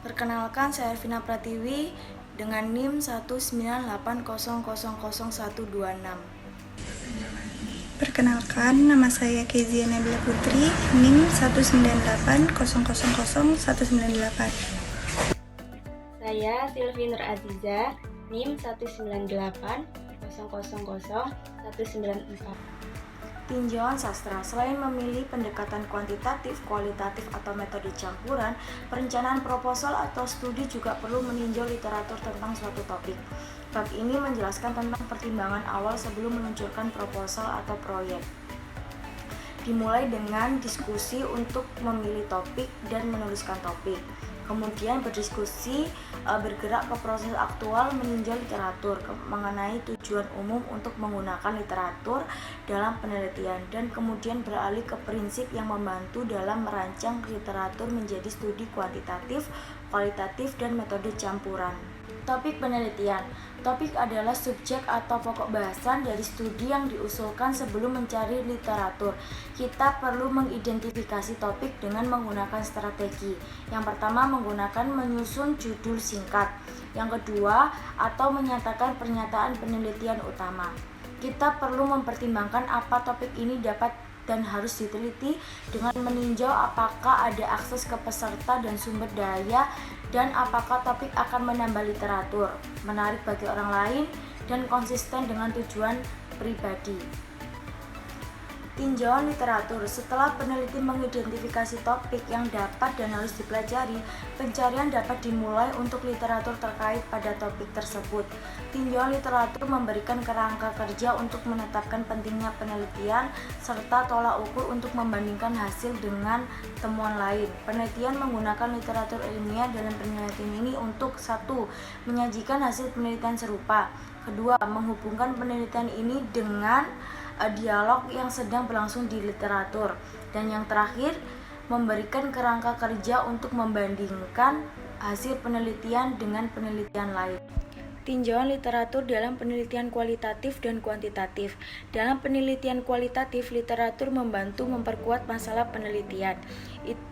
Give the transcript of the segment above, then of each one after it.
Perkenalkan, saya Vina Pratiwi dengan NIM 198000126. Perkenalkan, nama saya Kezia Nabila Putri, NIM 198000198. Saya Sylvie Nur Aziza, NIM 198000194. Tinjauan sastra, selain memilih pendekatan kuantitatif, kualitatif, atau metode campuran, perencanaan proposal atau studi juga perlu meninjau literatur tentang suatu topik. Bab ini menjelaskan tentang pertimbangan awal sebelum meluncurkan proposal atau proyek. Dimulai dengan diskusi untuk memilih topik dan menuliskan topik. Kemudian berdiskusi, bergerak ke proses aktual meninjau literatur mengenai tujuan umum untuk menggunakan literatur dalam penelitian, dan kemudian beralih ke prinsip yang membantu dalam merancang literatur menjadi studi kuantitatif, kualitatif, dan metode campuran. Topik penelitian. Topik adalah subjek atau pokok bahasan dari studi yang diusulkan sebelum mencari literatur. Kita perlu mengidentifikasi topik dengan menggunakan strategi. Yang pertama, menggunakan menyusun judul singkat. Yang kedua, atau menyatakan pernyataan penelitian utama. Kita perlu mempertimbangkan apa topik ini dapat dan harus diteliti dengan meninjau apakah ada akses ke peserta dan sumber daya, dan apakah topik akan menambah literatur, menarik bagi orang lain, dan konsisten dengan tujuan pribadi. Tinjauan literatur. Setelah peneliti mengidentifikasi topik yang dapat dan harus dipelajari, pencarian dapat dimulai untuk literatur terkait pada topik tersebut. Tinjauan literatur memberikan kerangka kerja untuk menetapkan pentingnya penelitian serta tolak ukur untuk membandingkan hasil dengan temuan lain. Penelitian menggunakan literatur ilmiah dalam penelitian ini untuk: 1. Menyajikan hasil penelitian serupa. 2. Menghubungkan penelitian ini dengan dialog yang sedang berlangsung di literatur. Dan yang terakhir, memberikan kerangka kerja untuk membandingkan hasil penelitian dengan penelitian lain. Tinjauan literatur dalam penelitian kualitatif dan kuantitatif. Dalam penelitian kualitatif, literatur membantu memperkuat masalah penelitian,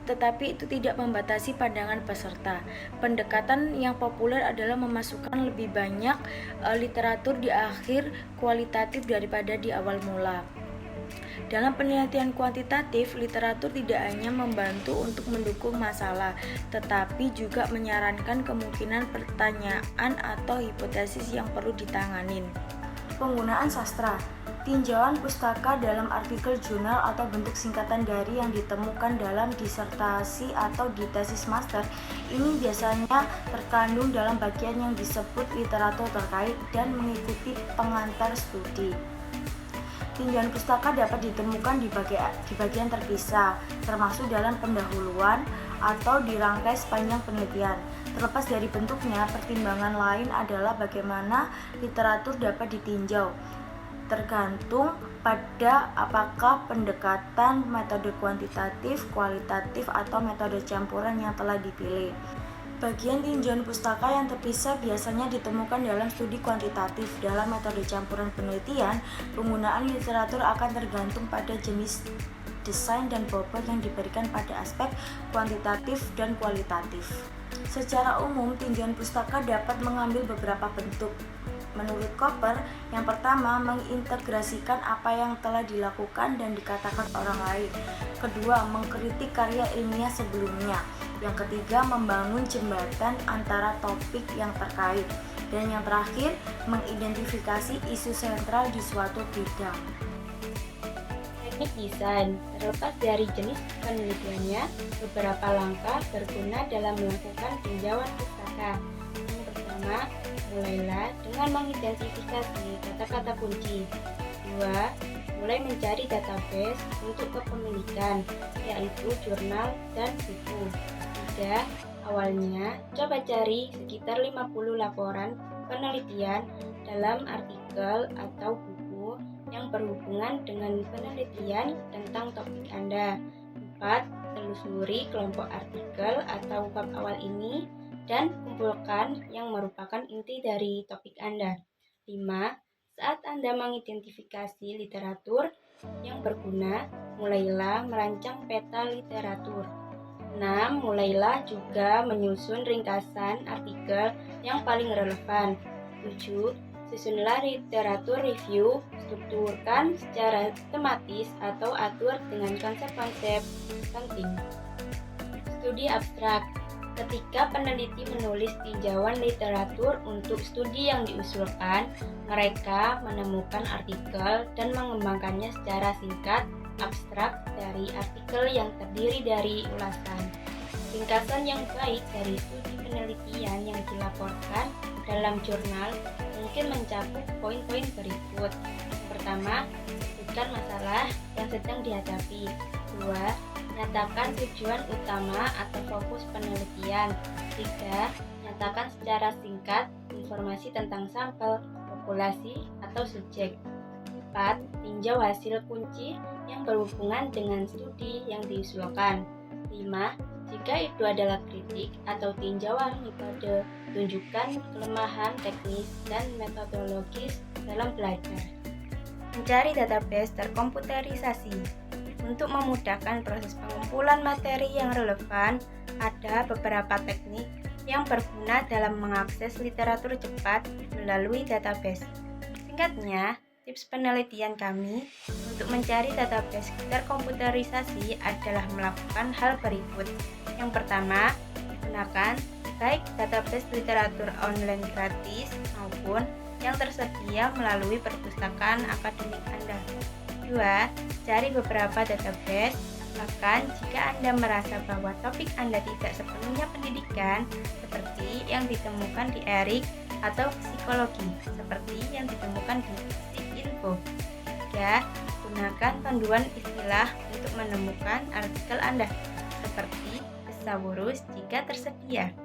tetapi itu tidak membatasi pandangan peserta. Pendekatan yang populer adalah memasukkan lebih banyak literatur di akhir kualitatif daripada di awal mula. Dalam penelitian kuantitatif, literatur tidak hanya membantu untuk mendukung masalah, tetapi juga menyarankan kemungkinan pertanyaan atau hipotesis yang perlu ditanganin. Penggunaan sastra. Tinjauan pustaka dalam artikel jurnal atau bentuk singkatan dari yang ditemukan dalam disertasi atau di tesis master ini biasanya terkandung dalam bagian yang disebut literatur terkait dan mengikuti pengantar studi. Tinjauan pustaka dapat ditemukan di bagian terpisah, termasuk dalam pendahuluan atau dirangkai sepanjang penelitian. Terlepas dari bentuknya, pertimbangan lain adalah bagaimana literatur dapat ditinjau, tergantung pada apakah pendekatan metode kuantitatif, kualitatif, atau metode campuran yang telah dipilih. Bagian tinjauan pustaka yang terpisah biasanya ditemukan dalam studi kuantitatif. Dalam metode campuran penelitian, penggunaan literatur akan tergantung pada jenis desain dan bobot yang diberikan pada aspek kuantitatif dan kualitatif. Secara umum, tinjauan pustaka dapat mengambil beberapa bentuk. Menurut Cooper, yang pertama, mengintegrasikan apa yang telah dilakukan dan dikatakan orang lain. Kedua, mengkritik karya ilmiah sebelumnya. Yang ketiga, membangun jembatan antara topik yang terkait. Dan yang terakhir, mengidentifikasi isu sentral di suatu bidang. Teknik desain. Terlepas dari jenis penelitiannya, beberapa langkah berguna dalam melakukan tinjauan pustaka. Yang pertama, mulailah dengan mengidentifikasi kata-kata kunci. 2. Mulai mencari database untuk kepemilikan, yaitu jurnal dan buku. 3. Awalnya, coba cari sekitar 50 laporan penelitian dalam artikel atau buku yang berhubungan dengan penelitian tentang topik Anda. 4. Telusuri kelompok artikel atau bab awal ini dan kumpulkan yang merupakan inti dari topik Anda. 5. Saat Anda mengidentifikasi literatur yang berguna, mulailah merancang peta literatur. 6. Mulailah juga menyusun ringkasan artikel yang paling relevan. 7. Susunlah literatur review, strukturkan secara tematis atau atur dengan konsep-konsep penting. Studi abstrak. Ketika peneliti menulis tinjauan literatur untuk studi yang diusulkan, mereka menemukan artikel dan mengembangkannya secara singkat, abstrak dari artikel yang terdiri dari ulasan. Ringkasan yang baik dari studi penelitian yang dilaporkan dalam jurnal mungkin mencakup poin-poin berikut. Yang pertama, sebutkan masalah yang sedang dihadapi. 2. Nyatakan tujuan utama atau fokus penelitian. 3. Nyatakan secara singkat informasi tentang sampel, populasi, atau subjek. 4. Tinjau hasil kunci yang berhubungan dengan studi yang diusulkan. 5. Jika itu adalah kritik atau tinjauan metode, tunjukkan kelemahan teknis dan metodologis dalam belajar. Mencari database terkomputerisasi. Untuk memudahkan proses pengumpulan materi yang relevan, ada beberapa teknik yang berguna dalam mengakses literatur cepat melalui database. Singkatnya, tips penelitian kami untuk mencari database terkomputerisasi adalah melakukan hal berikut. Yang pertama, gunakan baik database literatur online gratis maupun yang tersedia melalui perpustakaan akademik Anda. 2. Cari beberapa database, bahkan jika Anda merasa bahwa topik Anda tidak sepenuhnya pendidikan, seperti yang ditemukan di ERIC atau psikologi, seperti yang ditemukan di SIPinfo. 3. Gunakan panduan istilah untuk menemukan artikel Anda, seperti thesaurus jika tersedia.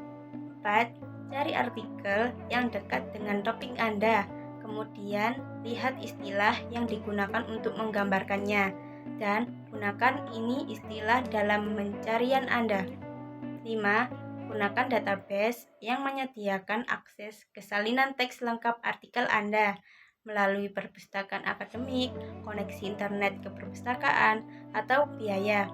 4. Cari artikel yang dekat dengan topik Anda, kemudian lihat istilah yang digunakan untuk menggambarkannya, dan gunakan ini istilah dalam pencarian Anda. 5. Gunakan database yang menyediakan akses ke salinan teks lengkap artikel Anda melalui perpustakaan akademik, koneksi internet ke perpustakaan, atau biaya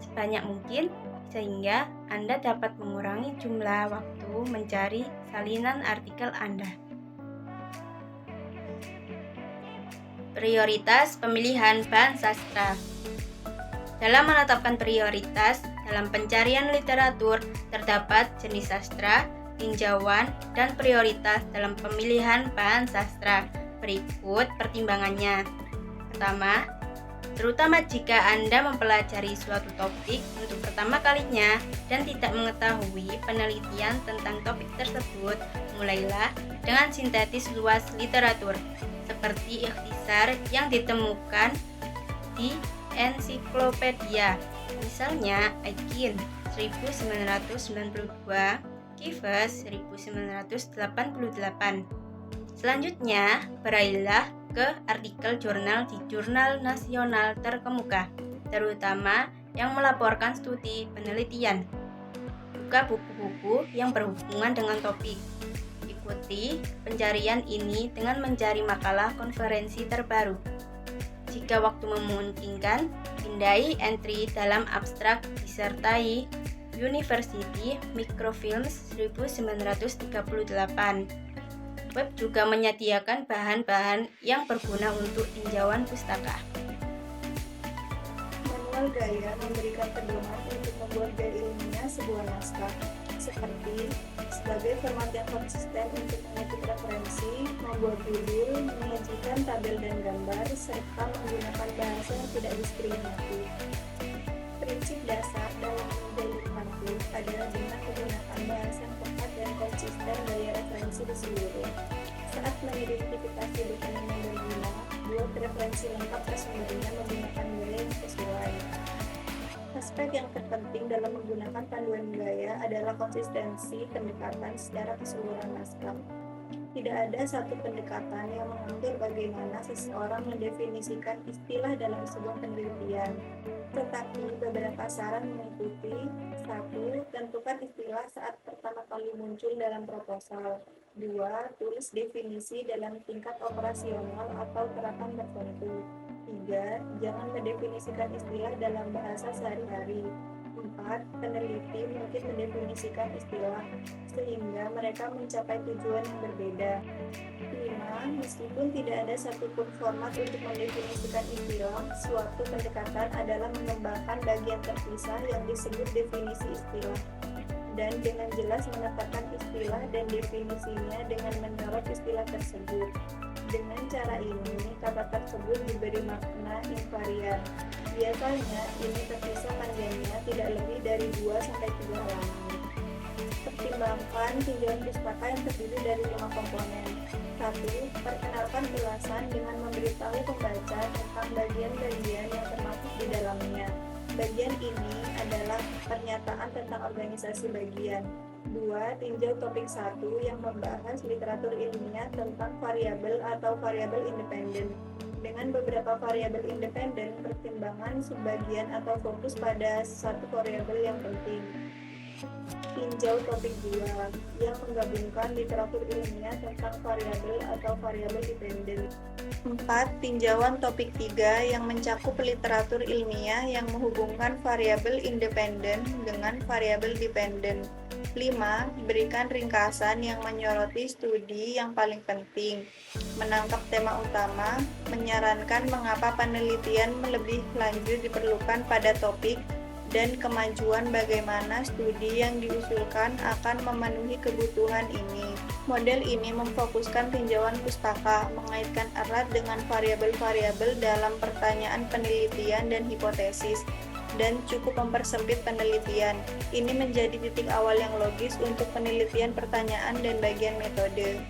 sebanyak mungkin sehingga Anda dapat mengurangi jumlah waktu mencari salinan artikel Anda. Prioritas pemilihan bahan sastra. Dalam menetapkan prioritas dalam pencarian literatur, terdapat jenis sastra, tinjauan, dan prioritas dalam pemilihan bahan sastra. Berikut pertimbangannya. Pertama, terutama jika Anda mempelajari suatu topik untuk pertama kalinya dan tidak mengetahui penelitian tentang topik tersebut, mulailah dengan sintetis luas literatur, seperti ikhtisar yang ditemukan di ensiklopedia, misalnya Aikin 1992, Kieves 1988. Selanjutnya, beralihlah ke artikel jurnal di jurnal nasional terkemuka, terutama yang melaporkan studi penelitian. Buka buku-buku yang berhubungan dengan topik. Ikuti pencarian ini dengan mencari makalah konferensi terbaru. Jika waktu memungkinkan, pindai entry dalam abstrak disertai University Microfilms 1938. Web juga menyediakan bahan-bahan yang berguna untuk tinjauan pustaka. Manual gaya memberikan pedoman untuk membuat gaya ilmiah sebuah naskah, seperti sebagai format yang konsisten untuk mengutip referensi, membuat judul, menyajikan tabel dan gambar, serta menggunakan bahasa yang tidak diskriminatif. Prinsip dasar dalam menulis literatur adalah dengan menggunakan bahasa yang tepat dan konsisten gaya referensi diseluruh. Saat mengidentifikasi dokumen yang berguna, buat referensi lengkap sumbernya menggunakan gaya yang sesuai. Aspek yang terpenting dalam menggunakan panduan gaya adalah konsistensi pendekatan secara keseluruhan naskah. Tidak ada satu pendekatan yang mengatur bagaimana seseorang mendefinisikan istilah dalam sebuah penelitian, tetapi beberapa saran mengikuti. 1. Tentukan istilah saat pertama kali muncul dalam proposal. 2. Tulis definisi dalam tingkat operasional atau terapan tertentu. 3. Jangan mendefinisikan istilah dalam bahasa sehari-hari. 4. 4. Peneliti mungkin mendefinisikan istilah sehingga mereka mencapai tujuan yang berbeda. 5. Meskipun tidak ada satupun format untuk mendefinisikan istilah, suatu pendekatan adalah mengembangkan bagian terpisah yang disebut definisi istilah, dan dengan jelas menetapkan istilah dan definisinya dengan menyorot istilah tersebut. Dengan cara ini, kata tersebut diberi makna invarian. Biasanya, ini terpisah panjangnya tidak lebih dari 2-3 halaman. Pertimbangkan tinjauan pustaka yang terdiri dari 5 komponen. 1. Perkenalkan ulasan dengan memberitahu pembaca tentang bagian-bagian yang termasuk di dalamnya. Bagian ini adalah pernyataan tentang organisasi bagian. 2. Tinjau topik 1 yang membahas literatur ilmiah tentang variabel atau variabel independen. Dengan beberapa variabel independen, pertimbangan subbagian atau fokus pada satu variabel yang penting. Tinjau topik 2 yang menggabungkan literatur ilmiah tentang variabel atau variabel dependen. 4. Tinjauan topik 3 yang mencakup literatur ilmiah yang menghubungkan variabel independen dengan variabel dependen. 5. Berikan ringkasan yang menyoroti studi yang paling penting, menangkap tema utama, menyarankan mengapa penelitian lebih lanjut diperlukan pada topik, dan kemajuan bagaimana studi yang diusulkan akan memenuhi kebutuhan ini. Model ini memfokuskan tinjauan pustaka, mengaitkan erat dengan variabel-variabel dalam pertanyaan penelitian dan hipotesis, dan cukup mempersempit penelitian. Ini menjadi titik awal yang logis untuk penelitian pertanyaan dan bagian metode.